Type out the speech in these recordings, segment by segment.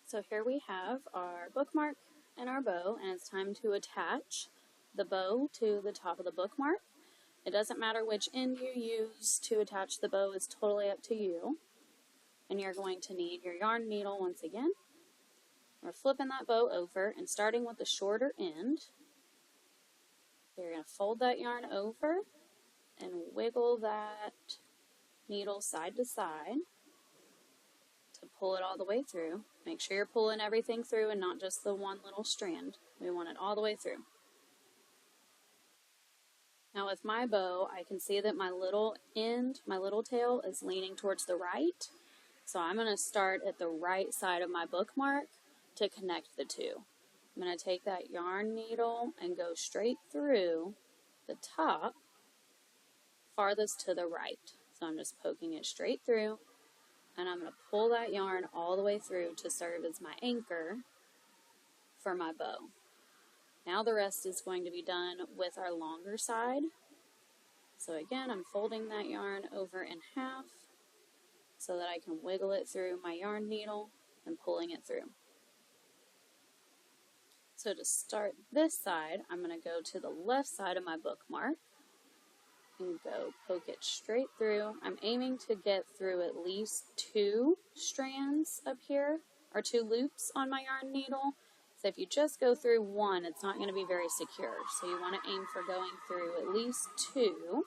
So here we have our bookmark and our bow, and it's time to attach the bow to the top of the bookmark. It doesn't matter which end you use to attach the bow, it's totally up to you. And you're going to need your yarn needle once again. We're flipping that bow over and starting with the shorter end. You're going to fold that yarn over and wiggle that needle side to side to pull it all the way through. Make sure you're pulling everything through and not just the one little strand. We want it all the way through. Now with my bow, I can see that my little end, my little tail is leaning towards the right. So I'm going to start at the right side of my bookmark to connect the two. I'm going to take that yarn needle and go straight through the top farthest to the right. So I'm just poking it straight through, and I'm going to pull that yarn all the way through to serve as my anchor for my bow. Now the rest is going to be done with our longer side. So again, I'm folding that yarn over in half so that I can wiggle it through my yarn needle and pulling it through. So to start this side, I'm going to go to the left side of my bookmark and go poke it straight through. I'm aiming to get through at least 2 strands up here, or 2 loops on my yarn needle. So if you just go through one, it's not going to be very secure. So you want to aim for going through at least 2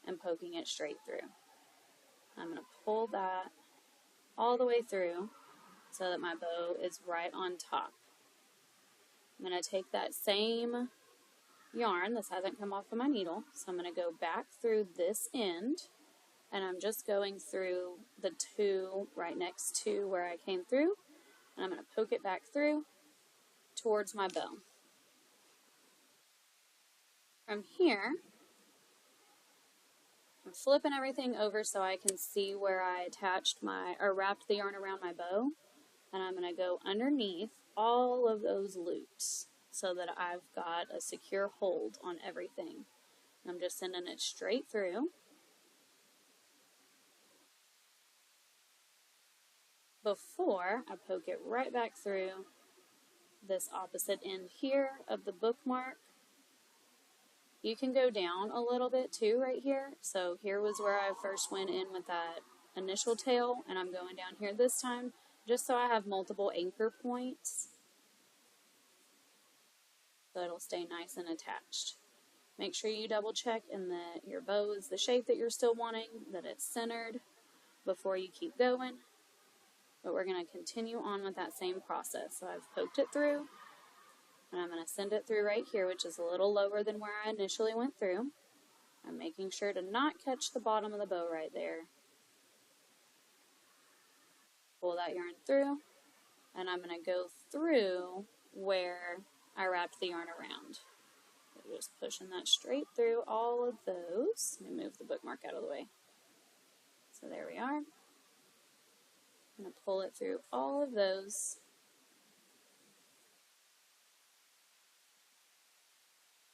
and poking it straight through. I'm going to pull that all the way through so that my bow is right on top. I'm going to take that same yarn, this hasn't come off of my needle, so I'm going to go back through this end, and I'm just going through the 2 right next to where I came through, and I'm going to poke it back through towards my bow. From here, I'm flipping everything over so I can see where I attached or wrapped the yarn around my bow, and I'm going to go underneath all of those loops so that I've got a secure hold on everything. I'm just sending it straight through. Before I poke it right back through this opposite end here of the bookmark. You can go down a little bit too right here. So here was where I first went in with that initial tail, and I'm going down here this time just so I have multiple anchor points so it'll stay nice and attached. Make sure you double check and that your bow is the shape that you're still wanting, that it's centered before you keep going. But we're going to continue on with that same process. So I've poked it through, and I'm going to send it through right here, which is a little lower than where I initially went through. I'm making sure to not catch the bottom of the bow right there. Pull that yarn through, and I'm going to go through where I wrapped the yarn around. So just pushing that straight through all of those. Let me move the bookmark out of the way. So there we are. I'm going to pull it through all of those.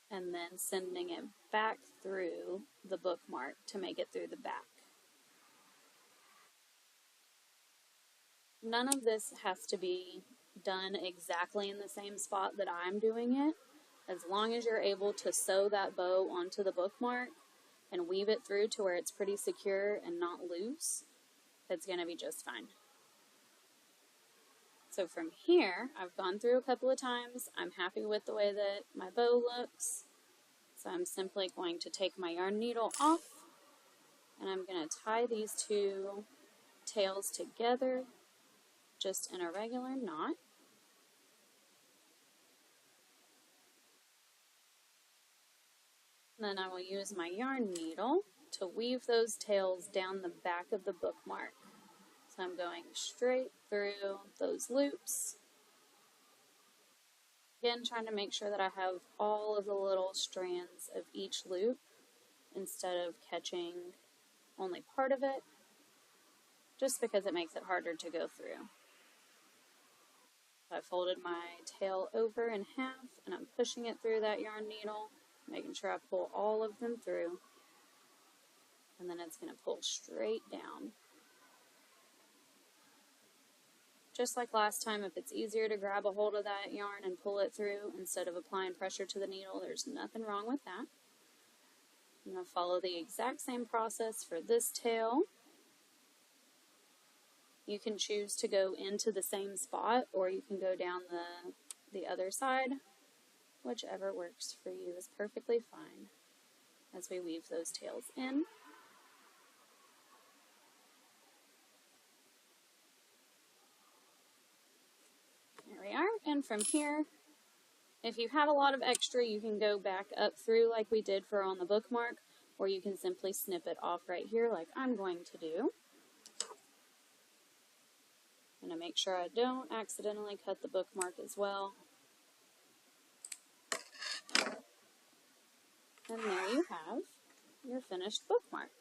And then sending it back through the bookmark to make it through the back. None of this has to be done exactly in the same spot that I'm doing it. As long as you're able to sew that bow onto the bookmark and weave it through to where it's pretty secure and not loose, it's going to be just fine. So from here, I've gone through a couple of times. I'm happy with the way that my bow looks. So I'm simply going to take my yarn needle off, and I'm going to tie these 2 tails together just in a regular knot. Then I will use my yarn needle to weave those tails down the back of the bookmark. So I'm going straight through those loops. Again, trying to make sure that I have all of the little strands of each loop instead of catching only part of it, just because it makes it harder to go through. I folded my tail over in half, and I'm pushing it through that yarn needle, making sure I pull all of them through, and then it's going to pull straight down. Just like last time, if it's easier to grab a hold of that yarn and pull it through instead of applying pressure to the needle, there's nothing wrong with that. I'm going to follow the exact same process for this tail. You can choose to go into the same spot, or you can go down the other side. Whichever works for you is perfectly fine as we weave those tails in. There we are, and from here, if you have a lot of extra, you can go back up through like we did for on the bookmark, or you can simply snip it off right here like I'm going to do. I'm going to make sure I don't accidentally cut the bookmark as well. And there you have your finished bookmark.